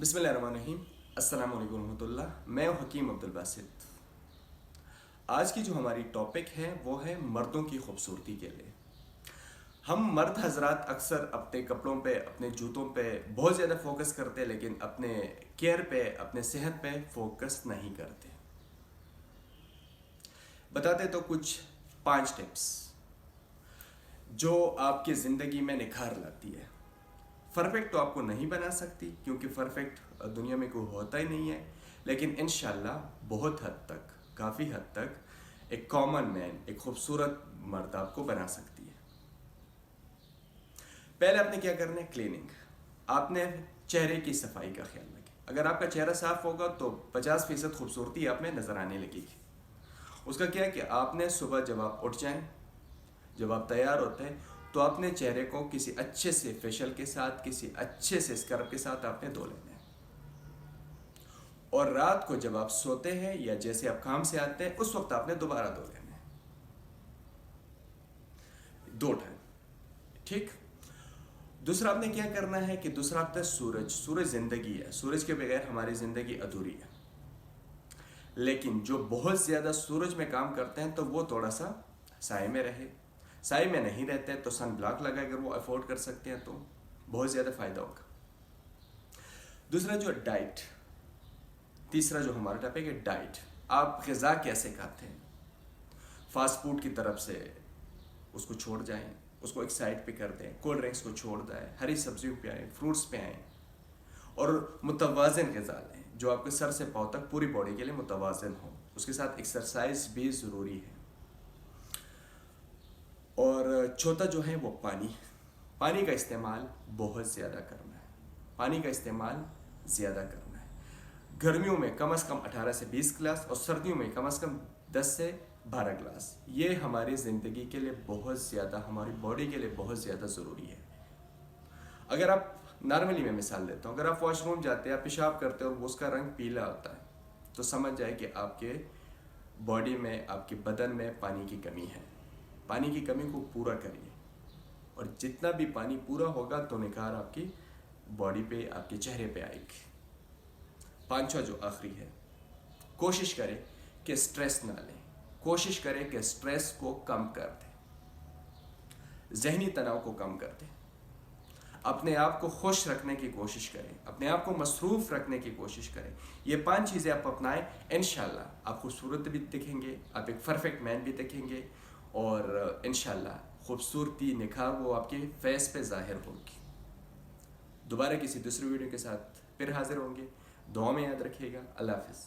बिस्मिल्लाहिर्रहमानिर्रहीम। अस्सलाम वालेकुम रहमतुल्लाह। मैं हूं हकीम अब्दुल बासित। आज की जो हमारी टॉपिक है वो है मर्दों की खूबसूरती के लिए। हम मर्द हजरात अक्सर अपने कपड़ों पे, अपने जूतों पे बहुत ज़्यादा फोकस करते हैं, लेकिन अपने केयर पे, अपने सेहत पे फोकस नहीं करते। बताते तो कुछ 5 टिप्स जो आपकी ज़िंदगी में निखार लाती है। परफेक्ट तो आपको नहीं बना सकती, क्योंकि परफेक्ट दुनिया में कोई होता ही नहीं है, लेकिन इंशाल्लाह बहुत हद तक, काफ़ी हद तक एक कॉमन मैन, एक खूबसूरत मर्द आपको बना सकती है। पहले आपने क्या करना है? क्लीनिंग। आपने चेहरे की सफाई का ख्याल रखें। अगर आपका चेहरा साफ होगा तो 50% खूबसूरती आप में नज़र आने लगेगी। उसका क्या है कि आपने सुबह जब आप उठ जाएं, जब आप तैयार होते हैं, तो अपने चेहरे को किसी अच्छे से फेशियल के साथ, किसी अच्छे से स्क्रब के साथ आपने धो लेना है। और रात को जब आप सोते हैं या जैसे आप काम से आते हैं, उस वक्त आपने दोबारा धो लेना है, 2 टाइम। ठीक। दूसरा आपने क्या करना है कि दूसरा आपका सूरज जिंदगी है। सूरज के बगैर हमारी जिंदगी अधूरी है। लेकिन जो बहुत ज्यादा सूरज में काम करते हैं तो वो थोड़ा सा साए में रहे। साए में नहीं रहते तो सन ब्लॉक लगा, अगर वो अफोर्ड कर सकते हैं तो बहुत ज़्यादा फ़ायदा होगा। दूसरा जो डाइट, तीसरा जो हमारा टॉपिक है डाइट। आप ग़िज़ा कैसे खाते हैं? फास्ट फूड की तरफ से उसको छोड़ जाएं, उसको एक साइड पे कर दें, कोल्ड ड्रिंक्स को छोड़ दें, हरी सब्जियों पे आएँ, फ्रूट्स पे आएँ और मुतवाज़िन ग़िज़ा लें जो आपके सर से पाँव तक पूरी बॉडी के लिए मुतवाज़िन हो। उसके साथ एक्सरसाइज भी ज़रूरी है। और चौथा जो है वो पानी का इस्तेमाल बहुत ज़्यादा करना है। पानी का इस्तेमाल ज़्यादा करना है। गर्मियों में कम से कम 18 से 20 गिलास और सर्दियों में कम से कम 10 से 12 गिलास। ये हमारी ज़िंदगी के लिए बहुत ज़्यादा, हमारी बॉडी के लिए बहुत ज़्यादा ज़रूरी है। अगर आप नॉर्मली, मैं मिसाल देता हूँ, अगर आप वॉशरूम जाते हैं, आप पेशाब करते हैं और उसका रंग पीला होता है, तो समझ जाए कि आपके बॉडी में, आपके बदन में पानी की कमी है। पानी की कमी को पूरा करिए, और जितना भी पानी पूरा होगा तो निखार आपकी बॉडी पे, आपके चेहरे पे आएगी। 5वां जो आखिरी है, कोशिश करें कि स्ट्रेस ना लें। कोशिश करें कि स्ट्रेस को कम कर दें, जहनी तनाव को कम कर दें। अपने आप को खुश रखने की कोशिश करें, अपने आप को मसरूफ़ रखने की कोशिश करें। ये 5 चीज़ें आप अपनाएं, इंशाल्लाह आप खूबसूरत भी दिखेंगे, आप एक परफेक्ट मैन भी दिखेंगे, और इंशाल्लाह खूबसूरती, निखार वो आपके फेस पे ज़ाहिर होगी। दोबारा किसी दूसरी वीडियो के साथ फिर हाजिर होंगे। दुआ में याद रखिएगा। अल्लाह हाफ़िज़।